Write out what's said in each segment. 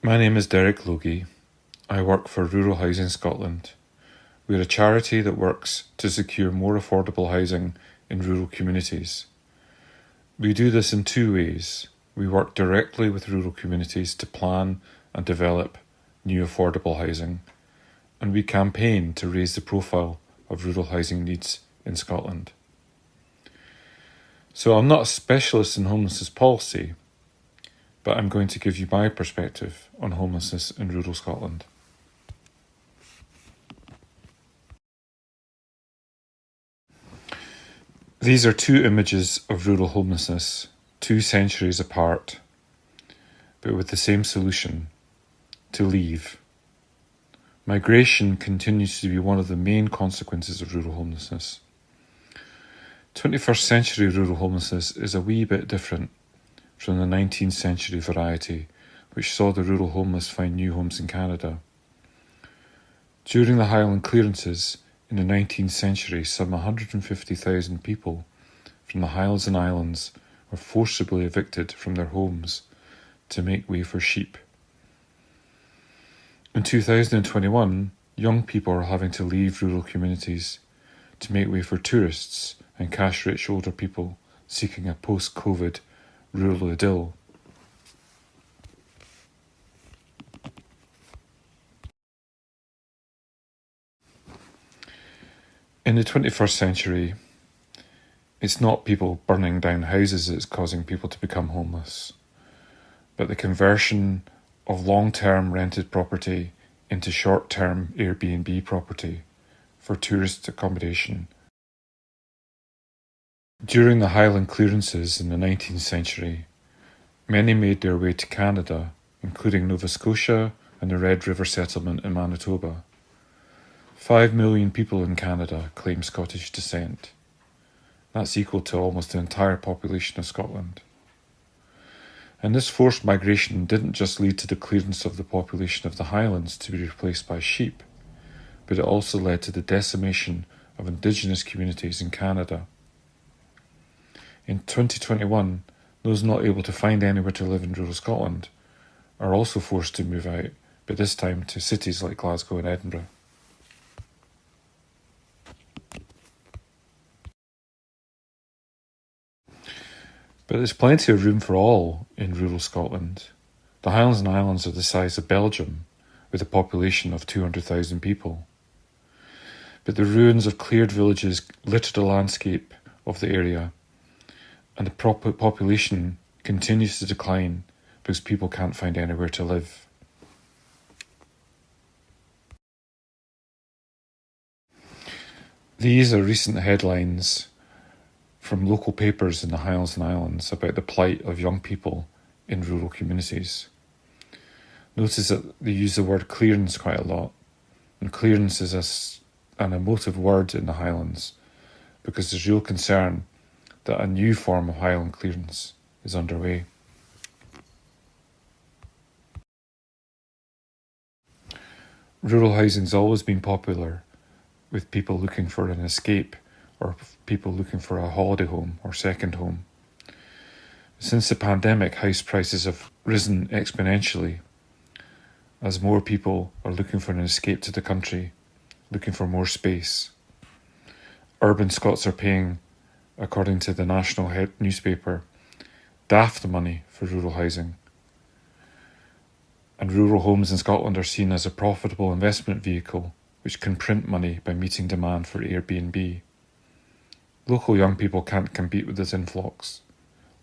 My name is Derek Logie. I work for Rural Housing Scotland. We're a charity that works to secure more affordable housing in rural communities. We do this in two ways. We work directly with rural communities to plan and develop new affordable housing, and we campaign to raise the profile of rural housing needs in Scotland. So I'm not a specialist in homelessness policy, but I'm going to give you my perspective on homelessness in rural Scotland. These are two images of rural homelessness, 2 centuries apart, but with the same solution: to leave. Migration continues to be one of the main consequences of rural homelessness. 21st century rural homelessness is a wee bit different from the 19th century variety, which saw the rural homeless find new homes in Canada. During the Highland clearances in the 19th century, some 150,000 people from the Highlands and Islands were forcibly evicted from their homes to make way for sheep. In 2021, young people are having to leave rural communities to make way for tourists and cash-rich older people seeking a post-COVID rural idyll. In the 21st century, it's not people burning down houses that's causing people to become homeless, but the conversion of long-term rented property into short-term Airbnb property for tourist accommodation. During the Highland clearances in the 19th century, many made their way to Canada, including Nova Scotia and the Red River Settlement in Manitoba. 5 million people in Canada claim Scottish descent. That's equal to almost the entire population of Scotland. And this forced migration didn't just lead to the clearance of the population of the Highlands to be replaced by sheep, but it also led to the decimation of Indigenous communities in Canada. In 2021, those not able to find anywhere to live in rural Scotland are also forced to move out, but this time to cities like Glasgow and Edinburgh. But there's plenty of room for all in rural Scotland. The Highlands and Islands are the size of Belgium, with a population of 200,000 people. But the ruins of cleared villages litter the landscape of the area, and the population continues to decline because people can't find anywhere to live. These are recent headlines from local papers in the Highlands and Islands about the plight of young people in rural communities. Notice that they use the word clearance quite a lot, and clearance is an emotive word in the Highlands because there's real concern that a new form of Highland clearance is underway. Rural housing's always been popular with people looking for an escape or people looking for a holiday home or second home. Since the pandemic, house prices have risen exponentially as more people are looking for an escape to the country, looking for more space. Urban Scots are paying, according to the national newspaper, daft money for rural housing. And rural homes in Scotland are seen as a profitable investment vehicle which can print money by meeting demand for Airbnb. Local young people can't compete with this influx.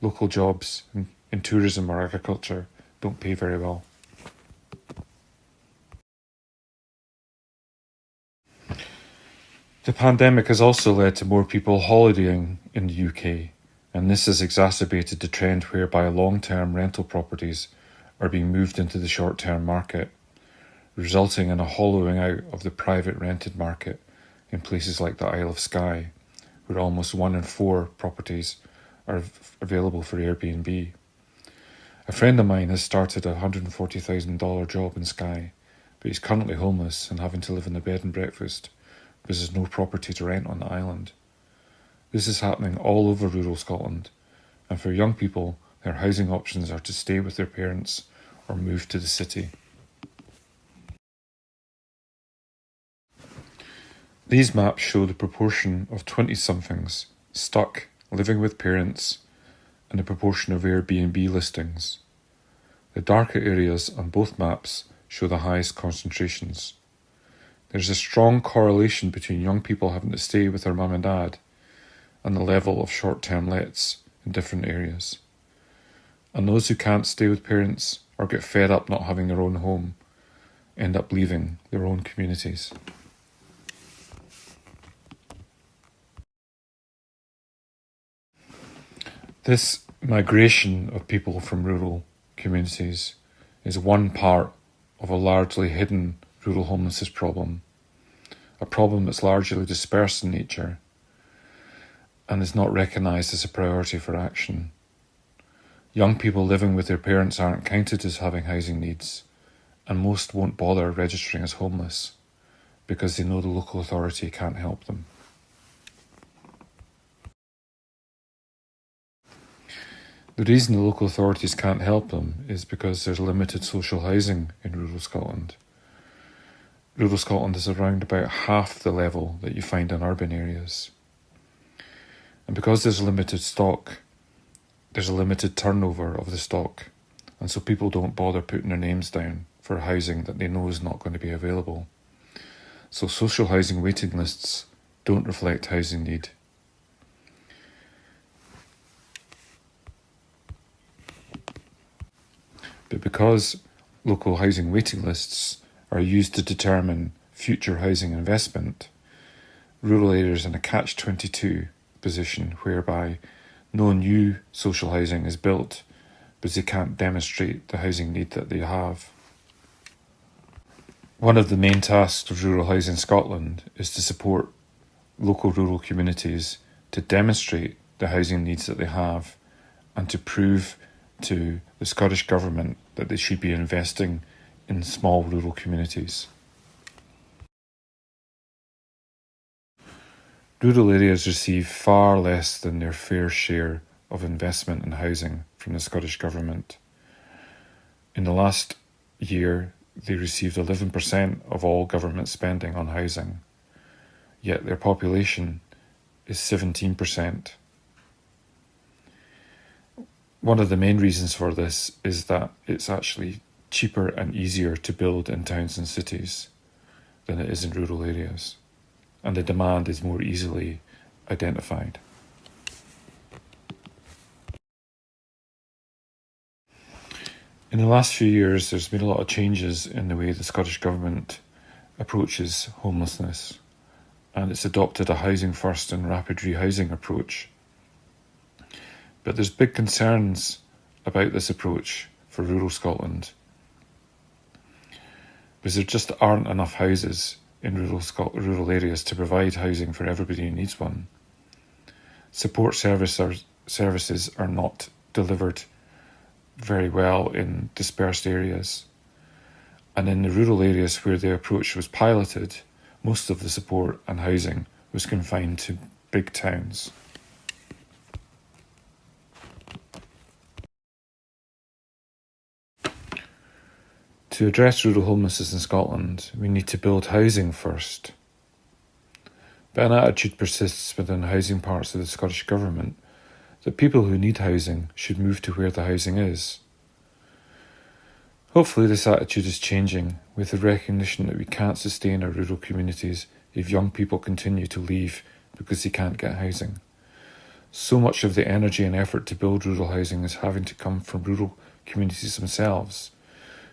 Local jobs in tourism or agriculture don't pay very well. The pandemic has also led to more people holidaying in the UK, and this has exacerbated the trend whereby long-term rental properties are being moved into the short-term market, resulting in a hollowing out of the private rented market in places like the Isle of Skye, where almost 1 in 4 properties are available for Airbnb. A friend of mine has started a $140,000 job in Skye, but he's currently homeless and having to live in a bed and breakfast because there's no property to rent on the island. This is happening all over rural Scotland, and for young people, their housing options are to stay with their parents or move to the city. These maps show the proportion of 20-somethings stuck living with parents and the proportion of Airbnb listings. The darker areas on both maps show the highest concentrations. There's a strong correlation between young people having to stay with their mum and dad and the level of short-term lets in different areas. And those who can't stay with parents or get fed up not having their own home end up leaving their own communities. This migration of people from rural communities is one part of a largely hidden rural homelessness problem, a problem that's largely dispersed in nature and is not recognised as a priority for action. Young people living with their parents aren't counted as having housing needs, and most won't bother registering as homeless because they know the local authority can't help them. The reason the local authorities can't help them is because there's limited social housing in rural Scotland. Rural Scotland is around about half the level that you find in urban areas. And because there's limited stock, there's a limited turnover of the stock, and so people don't bother putting their names down for housing that they know is not going to be available. So social housing waiting lists don't reflect housing need. But because local housing waiting lists are used to determine future housing investment, rural areas are in a catch-22 position whereby no new social housing is built because they can't demonstrate the housing need that they have. One of the main tasks of Rural Housing Scotland is to support local rural communities to demonstrate the housing needs that they have and to prove to the Scottish Government that they should be investing in small rural communities. Rural areas receive far less than their fair share of investment in housing from the Scottish Government. In the last year, they received 11% of all government spending on housing, yet their population is 17%. One of the main reasons for this is that it's actually cheaper and easier to build in towns and cities than it is in rural areas, and the demand is more easily identified. In the last few years, there's been a lot of changes in the way the Scottish Government approaches homelessness, and it's adopted a housing first and rapid rehousing approach. But there's big concerns about this approach for rural Scotland, because there just aren't enough houses in rural areas to provide housing for everybody who needs one. Support services are not delivered very well in dispersed areas, and in the rural areas where the approach was piloted, most of the support and housing was confined to big towns. To address rural homelessness in Scotland, we need to build housing first. But an attitude persists within housing parts of the Scottish Government that people who need housing should move to where the housing is. Hopefully this attitude is changing with the recognition that we can't sustain our rural communities if young people continue to leave because they can't get housing. So much of the energy and effort to build rural housing is having to come from rural communities themselves,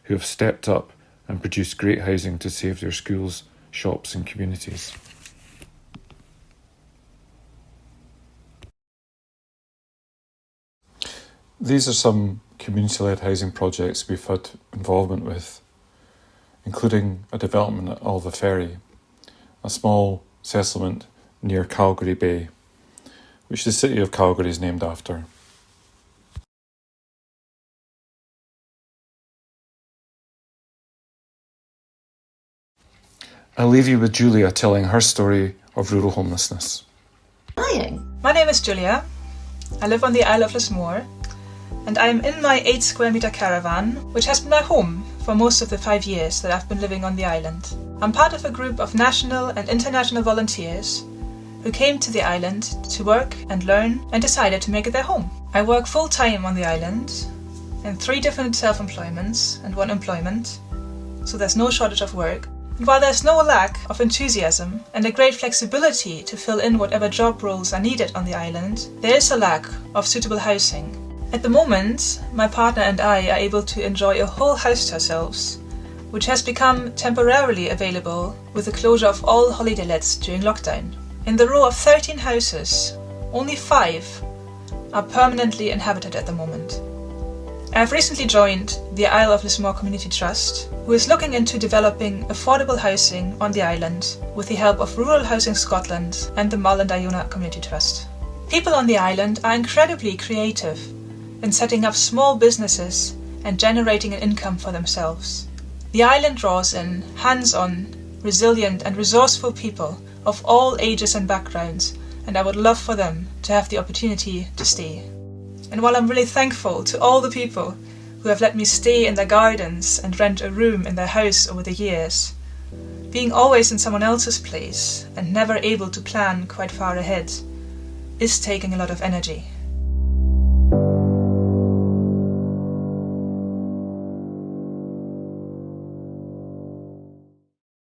who have stepped up and produced great housing to save their schools, shops and communities. These are some community-led housing projects we've had involvement with, including a development at Alva Ferry, a small settlement near Calgary Bay, which the city of Calgary is named after. I'll leave you with Julia telling her story of rural homelessness. My name is Julia. I live on the Isle of Lismore, and I am in my 8 square meter caravan, which has been my home for most of the 5 years that I've been living on the island. I'm part of a group of national and international volunteers who came to the island to work and learn and decided to make it their home. I work full-time on the island in 3 different self-employments and 1 employment, so there's no shortage of work. And while there's no lack of enthusiasm and a great flexibility to fill in whatever job roles are needed on the island, there is a lack of suitable housing. At the moment, my partner and I are able to enjoy a whole house to ourselves, which has become temporarily available with the closure of all holiday lets during lockdown. In the row of 13 houses, only 5 are permanently inhabited at the moment. I have recently joined the Isle of Lismore Community Trust, who is looking into developing affordable housing on the island with the help of Rural Housing Scotland and the Mull and Iona Community Trust. People on the island are incredibly creative in setting up small businesses and generating an income for themselves. The island draws in hands-on, resilient and resourceful people of all ages and backgrounds, and I would love for them to have the opportunity to stay. And while I'm really thankful to all the people who have let me stay in their gardens and rent a room in their house over the years, being always in someone else's place and never able to plan quite far ahead is taking a lot of energy.